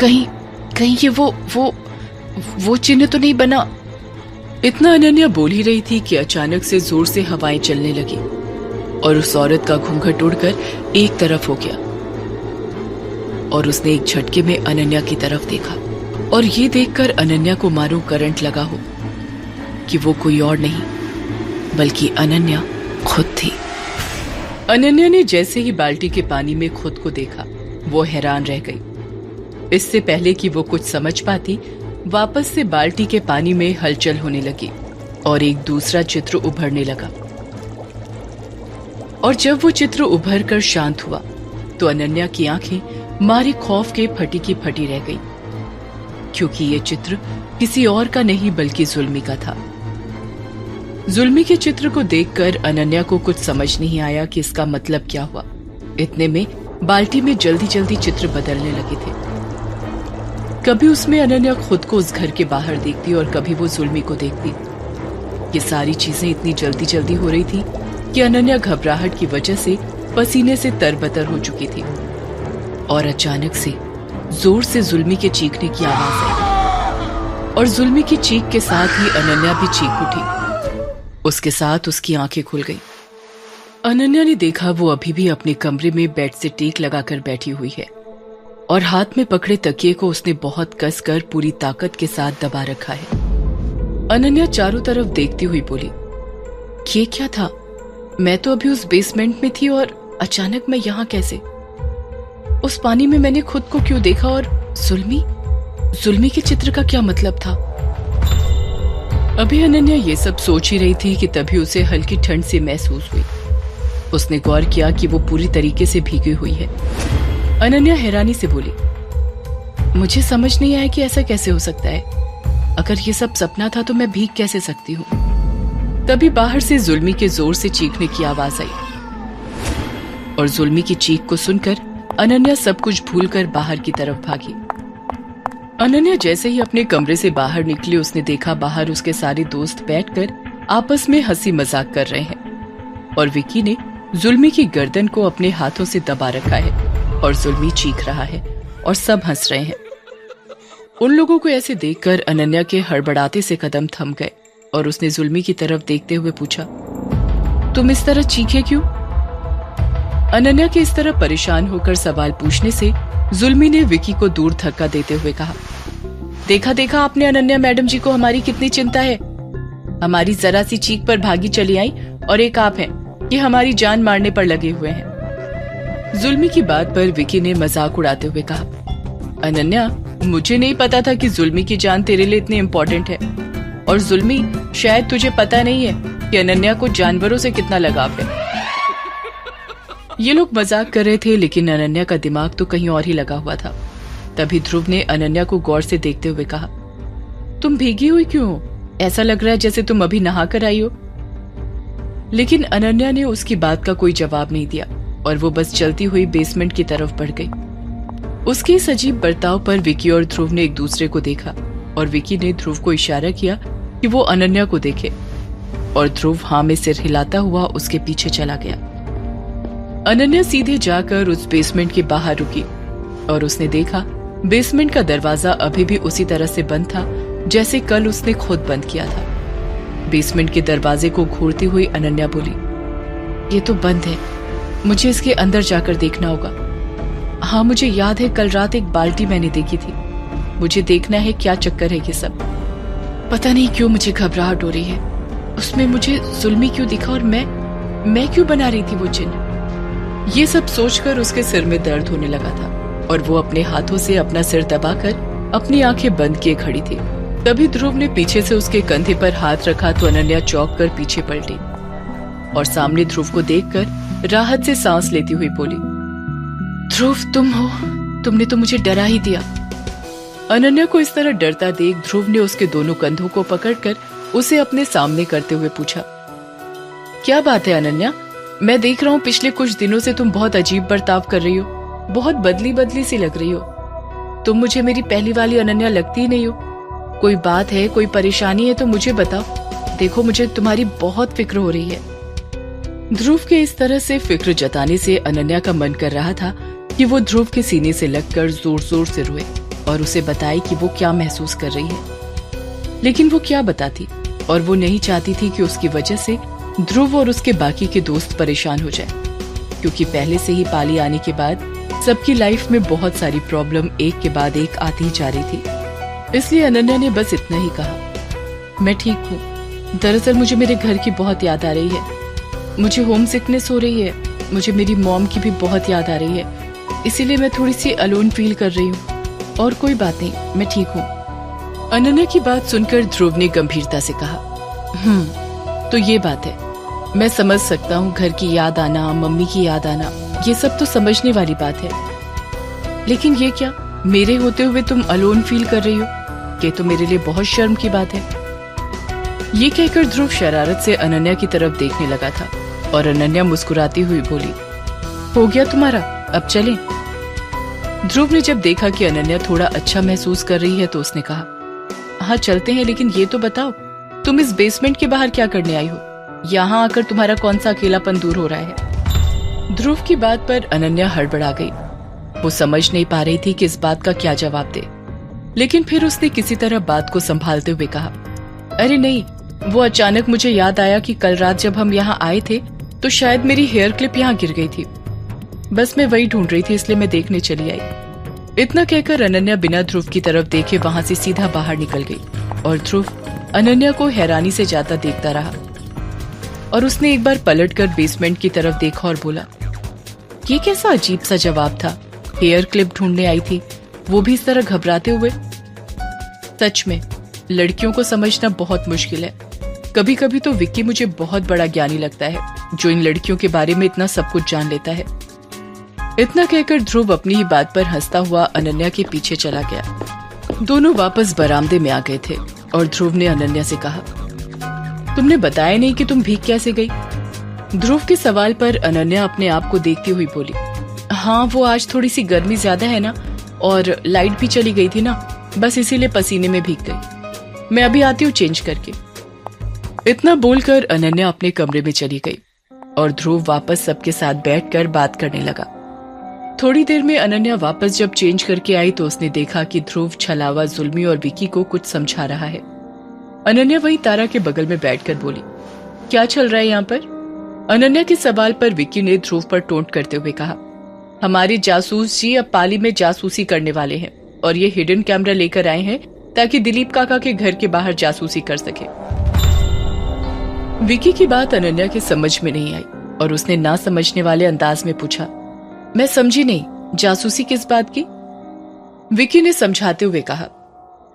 कहीं कहीं ये वो चिन्ह तो नहीं बना। इतना अनन्या बोल ही रही थी कि अचानक से जोर से हवाएं चलने लगी और उस औरत का घूंघट उड़कर एक तरफ हो गया और उसने एक झटके में अनन्या की तरफ देखा और ये देखकर अनन्या को मानो करंट लगा हो कि वो कोई और नहीं बल्कि अनन्या खुद थी। अनन्या ने जैसे ही बाल्टी के पानी में खुद को देखा वो हैरान रह गई। इससे पहले कि वो कुछ समझ पाती, वापस से बाल्टी के पानी में हलचल होने लगी और एक दूसरा चित्र उभरने लगा। और जब वो चित्र उभर कर शांत हुआ तो अनन्या की आंखें मारे खौफ के फटी की फटी रह गई, क्योंकि ये चित्र किसी और का नहीं बल्कि जुल्मी का था। जुल्मी के चित्र को देखकर अनन्या को कुछ समझ नहीं आया कि इसका मतलब क्या हुआ। इतने में बाल्टी में जल्दी जल्दी चित्र बदलने लगे थे। कभी उसमें अनन्या खुद को उस घर के बाहर देखती और कभी वो जुल्मी को देखती। ये सारी चीजें इतनी जल्दी जल्दी हो रही थी कि अनन्या घबराहट की वजह से पसीने से तरबतर हो चुकी थी। और अचानक से जोर से जुल्मी के चीखने की आवाज आई और जुल्मी की चीख के साथ ही अनन्या भी चीख उठी। उसके साथ उसकी आंखें खुल गईं। अनन्या ने देखा वो अभी भी अपने कमरे में बेड से टेक लगाकर बैठी हुई है और हाथ में पकड़े तकिए को उसने बहुत कसकर पूरी ताकत के साथ दबा रखा है। अनन्या चारों तरफ देखती हुई बोली, ये क्या था? मैं तो अभी उस बेसमेंट में थी और अचानक मैं यहाँ कैसे? उस पानी में मैंने खुद को क्यों देखा? और जुल्मी के चित्र का क्या मतलब था? अभी अनन्या ये सब सोच ही रही थी कि तभी उसे हल्की ठंड सी महसूस हुई। उसने गौर किया कि वो पूरी तरीके से भीगी हुई है। अनन्या हैरानी से बोली, मुझे समझ नहीं आया कि ऐसा कैसे हो सकता है। अगर ये सब सपना था तो मैं भीग कैसे सकती हूँ? तभी बाहर से जुल्मी के जोर से चीखने की आवाज आई और जुल्मी की चीख को सुनकर अनन्या सब कुछ भूलकर बाहर की तरफ भागी। अनन्या जैसे ही अपने कमरे से बाहर निकली, उसने देखा बाहर उसके सारे दोस्त बैठकर आपस में हंसी मजाक कर रहे हैं और विकी ने जुल्मी की गर्दन को अपने हाथों से दबा रखा है और जुल्मी चीख रहा है और सब हंस रहे हैं। उन लोगों को ऐसे देखकर अनन्या के हड़बड़ाते से कदम थम गए और उसने जुल्मी की तरफ देखते हुए पूछा, तुम इस तरह चीखे क्यों? अनन्या के इस तरह परेशान होकर सवाल पूछने से जुल्मी ने विकी को दूर धक्का देते हुए कहा, देखा आपने अनन्या मैडम जी को हमारी कितनी चिंता है। हमारी जरा सी चीख पर भागी चली आई और एक आप हैं कि हमारी जान मारने पर लगे हुए हैं। जुल्मी की बात पर विकी ने मजाक उड़ाते हुए कहा, अनन्या, मुझे नहीं पता था कि जुल्मी की जान तेरे लिए इतनी इम्पोर्टेंट है। और जुल्मी, शायद तुझे पता नहीं है कि अनन्या को जानवरों से कितना लगाव है। ये लोग मजाक कर रहे थे, लेकिन अनन्या का दिमाग तो कहीं और ही लगा हुआ था। तभी ध्रुव ने अनन्या को गौर से देखते हुए कहा, तुम भीगी हुई क्यों हो? ऐसा लग रहा है जैसे तुम अभी नहा कर आई हो। लेकिन अनन्या ने उसकी बात का कोई जवाब नहीं दिया और वो बस चलती हुई बेसमेंट की तरफ बढ़ गई। उसके इस अजीब बर्ताव पर विकी और ध्रुव ने एक दूसरे को देखा और विकी ने ध्रुव को इशारा किया कि वो अनन्या को देखे और ध्रुव हाँ में सिर हिलाता हुआ उसके पीछे चला गया। अनन्या सीधे जाकर उस बेसमेंट के बाहर रुकी और उसने देखा बेसमेंट का दरवाजा अभी भी उसी तरह से बंद था जैसे कल उसने खुद बंद किया था। बेसमेंट के दरवाजे को घूरती हुई अनन्या बोली, ये तो बंद है, मुझे इसके अंदर जाकर देखना होगा। हाँ, मुझे याद है कल रात एक बाल्टी मैंने देखी थी। मुझे देखना है क्या चक्कर है ये सब। पता नहीं क्यों मुझे घबराहट हो रही है। उसमें मुझे जुल्मी क्यों दिखा और मैं क्यों बना रही थी वो चिन्ह। ये सब सोचकर उसके सिर में दर्द होने लगा था और वो अपने हाथों से अपना सिर दबाकर अपनी आंखें बंद किए खड़ी थी। तभी ध्रुव ने पीछे से उसके कंधे पर हाथ रखा तो अनन्या चौंक कर पीछे पलटी और सामने ध्रुव को देखकर राहत से सांस लेती हुई बोली, ध्रुव तुम हो? तुमने तो मुझे डरा ही दिया। अनन्या को इस तरह डरता देख ध्रुव ने उसके दोनों कंधों को पकड़कर उसे अपने सामने करते हुए पूछा, क्या बात है अनन्या? मैं देख रहा हूँ पिछले कुछ दिनों से तुम बहुत अजीब बर्ताव कर रही हो, बहुत बदली सी लग रही हो। तुम मुझे मेरी पहली वाली अनन्या लगती ही नहीं हो। कोई बात है, कोई परेशानी है तो मुझे बताओ। देखो, मुझे तुम्हारी बहुत फिक्र हो रही है। ध्रुव के इस तरह से फिक्र जताने से अनन्या का मन कर रहा था कि वो ध्रुव के सीने से लगकर जोर जोर से रोए और उसे बताए कि वो क्या महसूस कर रही है। लेकिन वो क्या बताती, और वो नहीं चाहती थी कि उसकी वजह से ध्रुव और उसके बाकी के दोस्त परेशान हो जाए, क्योंकि पहले से ही पाली आने के बाद सबकी लाइफ में बहुत सारी प्रॉब्लम एक के बाद एक आती ही जा रही थी। इसलिए अनन्या ने बस इतना ही कहा, मैं ठीक हूँ, दरअसल मुझे मेरे घर की बहुत याद आ रही है, मुझे होम सिकनेस हो रही है, मुझे मेरी मॉम की भी बहुत याद आ रही है, इसीलिए मैं थोड़ी सी अलोन फील कर रही हूँ, और कोई बात नहीं, मैं ठीक हूँ। अनन्या की बात सुनकर ध्रुव ने गंभीरता से कहा, तो ये बात है, मैं समझ सकता हूँ, घर की याद आना, मम्मी की याद आना, ये सब तो समझने वाली बात है, लेकिन ये क्या, मेरे होते हुए तुम अलोन फील कर रही हो, ये तो मेरे लिए बहुत शर्म की बात है। ये कहकर ध्रुव शरारत से अनन्या की तरफ देखने लगा था, और अनन्या मुस्कुराती हुई बोली, हो गया तुम्हारा, अब चलें। ध्रुव ने जब देखा कि अनन्या थोड़ा अच्छा महसूस कर रही है तो उसने कहा, हाँ चलते हैं, लेकिन ये तो बताओ तुम इस बेसमेंट के बाहर क्या करने आई हो, यहाँ आकर तुम्हारा कौन सा अकेलापन दूर हो रहा है। ध्रुव की बात पर अनन्या हड़बड़ा गई। वो समझ नहीं पा रही थी कि इस बात का क्या जवाब दे, लेकिन फिर उसने किसी तरह बात को संभालते हुए कहा, अरे नहीं, वो अचानक मुझे याद आया कि कल रात जब हम यहाँ आए थे तो शायद मेरी हेयर क्लिप यहाँ गिर गई थी, बस मैं वही ढूंढ रही थी, इसलिए मैं देखने चली आई। इतना कहकर अनन्या बिना ध्रुव की तरफ देखे वहां से सीधा बाहर निकल गई, और ध्रुव अनन्या को हैरानी से जाता देखता रहा, और उसने एक बार पलटकर बेसमेंट की तरफ देखा और बोला, ये कैसा अजीब सा जवाब था, हेयर क्लिप ढूंढने आई थी, वो भी इस तरह घबराते हुए। सच में लड़कियों को समझना बहुत मुश्किल है, कभी कभी तो विक्की मुझे बहुत बड़ा ज्ञानी लगता है, जो इन लड़कियों के बारे में इतना सब कुछ जान लेता है। इतना कहकर ध्रुव अपनी ही बात पर हंसता हुआ अनन्या के पीछे चला गया। दोनों वापस बरामदे में आ गए थे, और ध्रुव ने अनन्या से कहा, तुमने बताया नहीं कि तुम भीग कैसे गई। ध्रुव के सवाल पर अनन्या अपने आप को देखती हुई बोली, हाँ वो आज थोड़ी सी गर्मी ज्यादा है ना, और लाइट भी चली गई थी ना, बस इसीलिए पसीने में भीग गई, मैं अभी आती हूँ चेंज करके। इतना बोलकर अनन्या अपने कमरे में चली गई, और ध्रुव वापस सबके साथ बैठकर बात करने लगा। थोड़ी देर में अनन्या वापस जब चेंज करके आई तो उसने देखा कि ध्रुव छलावा, जुल्मी और विकी को कुछ समझा रहा है। अनन्या वही तारा के बगल में बैठकर बोली, क्या चल रहा है यहाँ पर। अनन्या के सवाल पर विकी ने ध्रुव पर टोंट करते हुए कहा, हमारे जासूस जी अब पाली में जासूसी करने वाले हैं, और ये हिडन कैमरा लेकर आए हैं ताकि दिलीप काका के घर के बाहर जासूसी कर सके। विकी की बात अनन्या के समझ में नहीं आई, और उसने ना समझने वाले अंदाज में पूछा, मैं समझी नहीं, जासूसी किस बात की। विकी ने समझाते हुए कहा,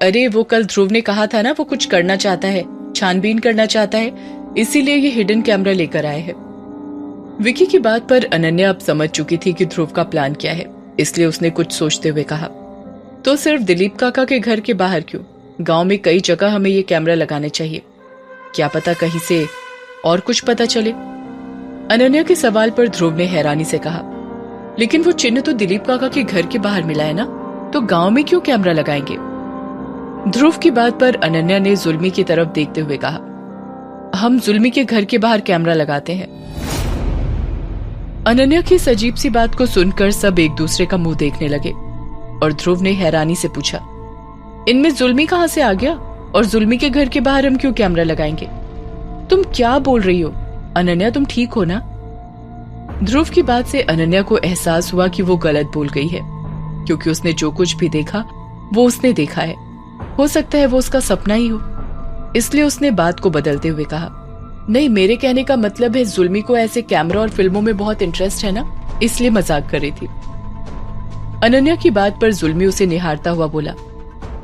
अरे वो कल ध्रुव ने कहा था ना, वो कुछ करना चाहता है, छानबीन करना चाहता है, इसीलिए ये हिडन कैमरा लेकर आए हैं। विकी की बात पर अनन्या अब समझ चुकी थी कि ध्रुव का प्लान क्या है, इसलिए उसने कुछ सोचते हुए कहा, तो सिर्फ दिलीप काका के घर के बाहर क्यों, गांव में कई जगह हमें ये कैमरा लगाने चाहिए, क्या पता कहीं से और कुछ पता चले। अनन्या के सवाल पर ध्रुव ने हैरानी से कहा, लेकिन वो चिन्ह तो दिलीप काका के घर के बाहर मिला है ना, तो गांव में क्यों कैमरा लगाएंगे। ध्रुव की बात पर अनन्या ने जुल्मी की तरफ देखते हुए कहा, हम जुल्मी के घर के बाहर कैमरा लगाते हैं। अनन्या की इस अजीब सी बात को सुनकर सब एक दूसरे का मुंह देखने लगे, और ध्रुव ने हैरानी से पूछा, इनमें जुल्मी कहां से आ गया, और जुल्मी के घर के बाहर हम क्यों कैमरा लगाएंगे। तुम क्या बोल रही हो अनन्या, तुम ठीक हो ना। ध्रुव की बात से अनन्या को एहसास हुआ कि वो गलत बोल गई है, क्योंकि उसने जो कुछ भी देखा वो उसने देखा है, हो सकता है वो उसका सपना ही हो। इसलिए उसने बात को बदलते हुए कहा, नहीं, मेरे कहने का मतलब है जुल्मी को ऐसे कैमरा और फिल्मों में बहुत इंटरेस्ट है ना, इसलिए मजाक कर रही थी। अनन्या की बात पर जुल्मी उसे निहारता हुआ बोला,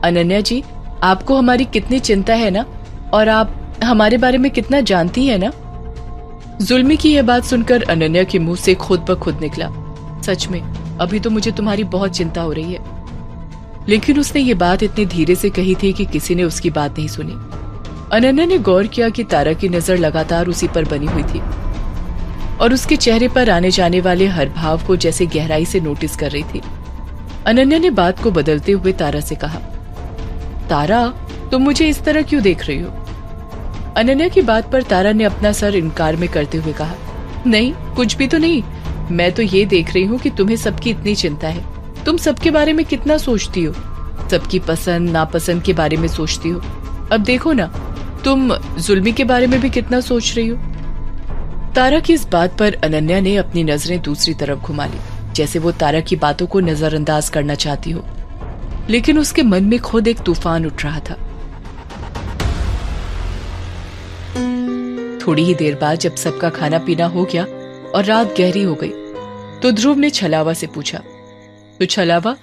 अनन्या जी, आपको हमारी कितनी चिंता है ना, और आप हमारे बारे में कितना जानती है ना। जुल्मी की यह बात सुनकर अनन्या के मुंह से खुद ब खुद निकला, सच में अभी तो मुझे तुम्हारी बहुत चिंता हो रही है। लेकिन उसने ये बात इतने धीरे से कही थी कि किसी ने उसकी बात नहीं सुनी। अनन्या ने गौर किया कि तारा की नजर लगातार उसी पर बनी हुई थी, और उसके चेहरे पर आने जाने वाले हर भाव को जैसे गहराई से नोटिस कर रही थी। अनन्या ने बात को बदलते हुए तारा से कहा, तारा, तुम मुझे इस तरह क्यों देख रही हो। अनन्या की बात पर तारा ने अपना सर इनकार में करते हुए कहा, नहीं, कुछ भी तो नहीं, मैं तो ये देख रही हूँ कि तुम्हें सबकी इतनी चिंता है, तुम सबके बारे में कितना सोचती हो। सबकी पसंद नापसंद के बारे में सोचती हो। अब देखो ना, तुम जुल्मी के बारे में भी कितना सोच रही हो। तारा की इस बात पर अनन्या ने अपनी नजरें दूसरी तरफ घुमा ली, जैसे वो तारा की बातों को नजरअंदाज करना चाहती हो, लेकिन उसके मन में खुद एक तूफान उठ रहा था। थोड़ी ही देर बाद जब सबका खाना पीना हो गया और रात गहरी हो गई, तो ध्रुव ने छलावा से पूछा, तो छलावा,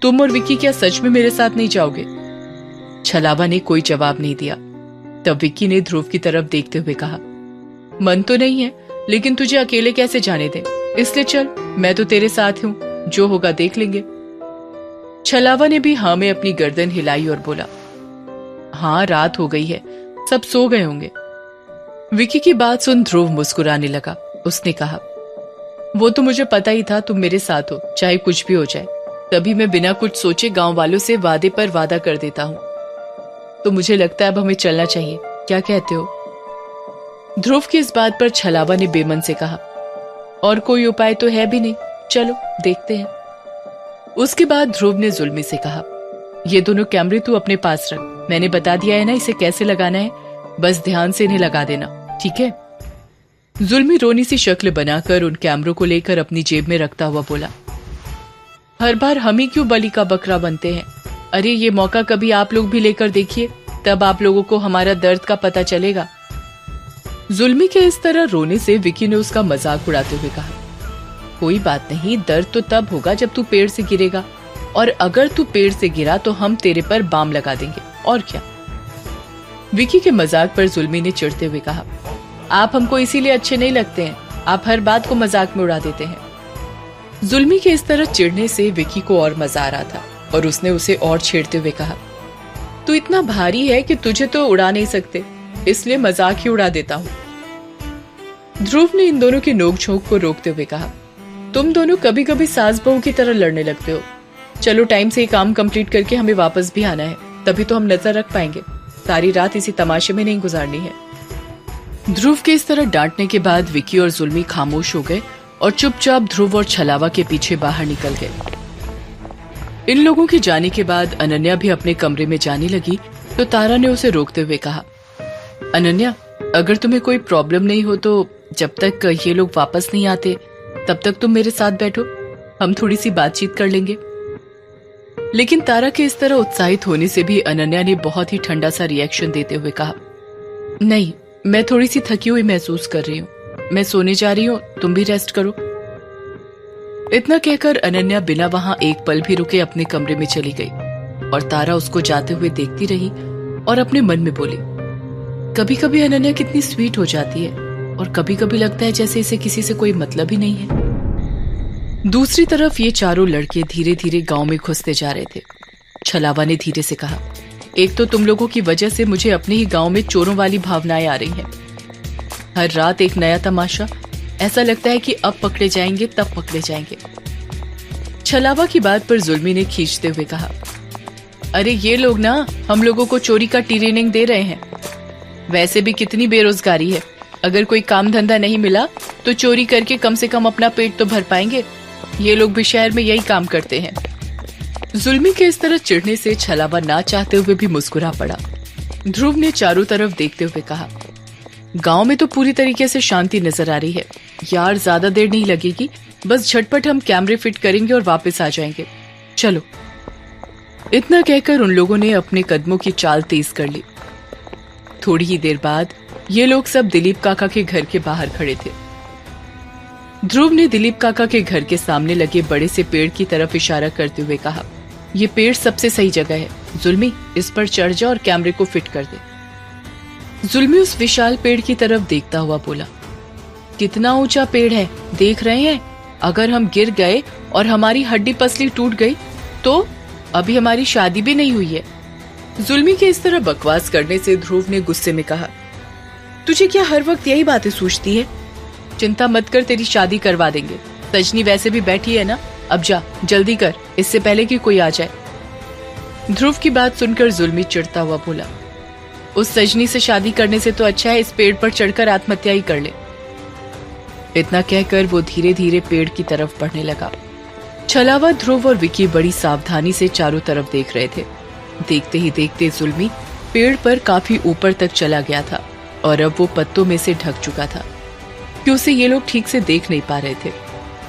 तुम और विक्की क्या सच में मेरे साथ नहीं जाओगे? छलावा ने कोई जवाब नहीं दिया। तब विक्की ने ध्रुव की तरफ देखते हुए कहा, मन तो नहीं है, लेकिन तुझे अकेले कैसे जाने दें, इसलिए चल, मैं तो तेरे साथ हूं, जो होगा देख लेंगे। छलावा ने भी हाँ में अपनी गर्दन हिलाई और बोला, हाँ रात हो गई है, सब सो गए होंगे। विक्की की बात सुन ध्रुव मुस्कुराने लगा। उसने कहा, वो तो मुझे पता ही था तुम मेरे साथ हो, चाहे कुछ भी हो जाए, तभी मैं बिना कुछ सोचे गांव वालों से वादे पर वादा कर देता हूं। तो मुझे लगता है अब हमें चलना चाहिए, क्या कहते हो? ध्रुव की इस बात पर छलावा ने बेमन से कहा, और कोई उपाय तो है भी नहीं, चलो देखते हैं। उसके बाद ध्रुव ने जुल्मी से कहा, ये दोनों कैमरे तू अपने पास रख, मैंने बता दिया है ना इसे कैसे लगाना है, बस ध्यान से इन्हें लगा देना, ठीक है? जुल्मी रोनी सी शक्ल बनाकर उन कैमरों को लेकर अपनी जेब में रखता हुआ बोला, हर बार हम ही क्यों बलि का बकरा बनते हैं? अरे ये मौका कभी आप लोग भी लेकर देखिए, तब आप लोगों को हमारा दर्द का पता चलेगा। जुल्मी के इस तरह रोने से विक्की ने उसका मजाक उड़ाते हुए कहा, कोई बात नहीं, दर्द तो तब होगा जब तू पेड़ से गिरेगा, और अगर तू पेड़ से गिरा तो हम तेरे पर बाम लगा देंगे, और क्या। विक्की के मजाक पर जुल्मी ने चिढ़ते हुए कहा, आप हमको इसीलिए अच्छे नहीं लगते हैं, आप हर बात को मजाक में उड़ा देते हैं। जुल्मी के इस तरह चिढ़ने से विक्की को और मजा आ रहा था, और उसने उसे और छेड़ते हुए कहा, तू इतना भारी है कि तुझे तो उड़ा नहीं सकते, इसलिए मजाक ही उड़ा देता हूं। ध्रुव ने इन दोनों की नोकझोंक को रोकते हुए कहा, तुम दोनों कभी कभी सास बहू की तरह लड़ने लगते हो। चलो टाइम से ये काम कंप्लीट करके हमें वापस भी आना है, तभी तो हम नजर रख पाएंगे, सारी रात इसी तमाशे में नहीं गुजारनी है। ध्रुव के इस तरह डांटने के बाद विक्की और जुल्मी खामोश हो गए और चुपचाप ध्रुव और छलावा के पीछे बाहर निकल गए। इन लोगों के जाने के बाद अनन्या भी अपने कमरे में जाने लगी, तो तारा ने उसे रोकते हुए कहा, अनन्या, अगर तुम्हें कोई प्रॉब्लम नहीं हो तो जब तक ये लोग वापस नहीं आते तब तक तुम मेरे साथ बैठो, हम थोड़ी सी बातचीत कर लेंगे। लेकिन तारा के इस तरह उत्साहित होने से भी अनन्या ने बहुत ही ठंडा सा रिएक्शन देते हुए कहा, नहीं, मैं थोड़ी सी थकी हुई महसूस कर रही हूँ, मैं सोने जा रही हूँ, तुम भी रेस्ट करो। इतना कहकर अनन्या बिना वहां एक पल भी रुके अपने कमरे में चली गई, और तारा उसको जाते हुए देखती रही और अपने मन में बोली, कभी कभी अनन्या कितनी स्वीट हो जाती है, और कभी कभी लगता है जैसे इसे किसी से कोई मतलब ही नहीं है। दूसरी तरफ ये चारों लड़के धीरे धीरे गांव में घुसते जा रहे थे। छलावा ने धीरे से कहा, एक तो तुम लोगों की वजह से मुझे अपने ही गांव में चोरों वाली भावनाएं आ रही हैं। हर रात एक नया तमाशा, ऐसा लगता है कि अब पकड़े जाएंगे तब पकड़े जाएंगे। छलावा की बात पर जुल्मी ने खींचते हुए कहा, अरे ये लोग ना हम लोगों को चोरी का ट्रेनिंग दे रहे हैं, वैसे भी कितनी बेरोजगारी है, अगर कोई काम धंधा नहीं मिला तो चोरी करके कम से कम अपना पेट तो भर पाएंगे, ये लोग भी शहर में यही काम करते हैं। जुल्मी के इस तरह चिढ़ने से छलावा ना चाहते हुए भी मुस्कुरा पड़ा। ध्रुव ने चारों तरफ देखते हुए कहा, गांव में तो पूरी तरीके से शांति नजर आ रही है यार, ज्यादा देर नहीं लगेगी, बस झटपट हम कैमरे फिट करेंगे और वापस आ जाएंगे, चलो। इतना कहकर उन लोगों ने अपने कदमों की चाल तेज कर ली। थोड़ी ही देर बाद ये लोग सब दिलीप काका के घर के बाहर खड़े थे। ध्रुव ने दिलीप काका के घर के सामने लगे बड़े से पेड़ की तरफ इशारा करते हुए कहा, ये पेड़ सबसे सही जगह है, जुल्मी इस पर चढ़ जा और कैमरे को फिट कर दे। जुल्मी उस विशाल पेड़ की तरफ देखता हुआ बोला, कितना ऊंचा पेड़ है, देख रहे हैं, अगर हम गिर गए और हमारी हड्डी पसली टूट गई तो अभी हमारी शादी भी नहीं हुई है। जुल्मी के इस तरह बकवास करने से ध्रुव ने गुस्से में कहा, तुझे क्या हर वक्त यही बातें सोचती है? चिंता मत कर, तेरी शादी करवा देंगे, सजनी वैसे भी बैठी है ना, अब जा जल्दी कर, इससे पहले कि कोई आ जाए। ध्रुव की बात सुनकर जुल्मी चिढ़ता हुआ बोला, उस सजनी से शादी करने से तो अच्छा है इस पेड़ पर चढ़कर आत्महत्या ही कर ले। इतना कहकर वो धीरे धीरे पेड़ की तरफ बढ़ने लगा। छलावा, ध्रुव और विकी बड़ी सावधानी से चारों तरफ देख रहे थे। देखते ही देखते जुल्मी पेड़ पर काफी ऊपर तक चला गया था और अब वो पत्तों में से ढक चुका था कि उसे ये लोग ठीक से देख नहीं पा रहे थे।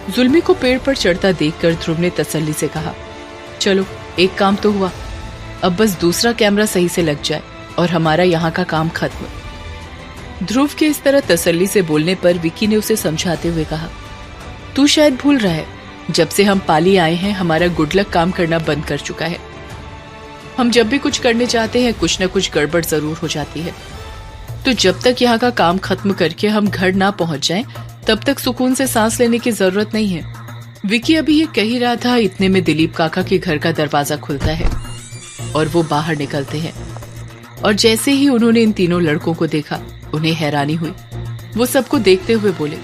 जुल्मी को पेड़ पर चढ़ता देखकर ध्रुव ने तसल्ली से कहा, चलो एक काम तो हुआ, अब बस दूसरा कैमरा सही से लग जाए और हमारा यहाँ का काम खत्म। ध्रुव के इस तरह तसल्ली से बोलने पर विकी ने उसे समझाते हुए कहा, तू शायद भूल रहा है, जब से हम पाली आए हैं हमारा गुड लक काम करना बंद कर चुका है। हम जब भी कुछ करने चाहते हैं कुछ न कुछ गड़बड़ जरूर हो जाती है। तो जब तक यहाँ का काम खत्म करके हम घर ना पहुंच जाएं, तब तक सुकून से सांस लेने की जरूरत नहीं है। विकी अभी ये कह ही रहा था, इतने में दिलीप काका के घर का दरवाजा खुलता है और वो बाहर निकलते हैं। और जैसे ही उन्होंने इन तीनों लड़कों को देखा उन्हें हैरानी हुई। वो सबको देखते हुए बोले,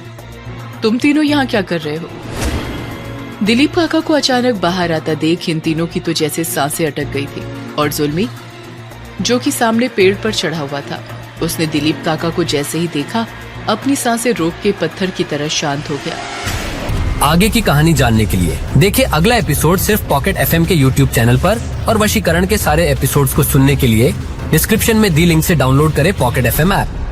तुम तीनों यहाँ क्या कर रहे हो? दिलीप काका को अचानक बाहर आता देख इन तीनों की तो जैसे सांसें अटक गई थी और जुल्मी जो कि सामने पेड़ पर चढ़ा हुआ था, उसने दिलीप काका को जैसे ही देखा अपनी सांसें रोक के पत्थर की तरह शांत हो गया। आगे की कहानी जानने के लिए देखिए अगला एपिसोड सिर्फ पॉकेट एफएम के यूट्यूब चैनल पर और वशीकरण के सारे एपिसोड्स को सुनने के लिए डिस्क्रिप्शन में दी लिंक से डाउनलोड करें पॉकेट एफएम ऐप।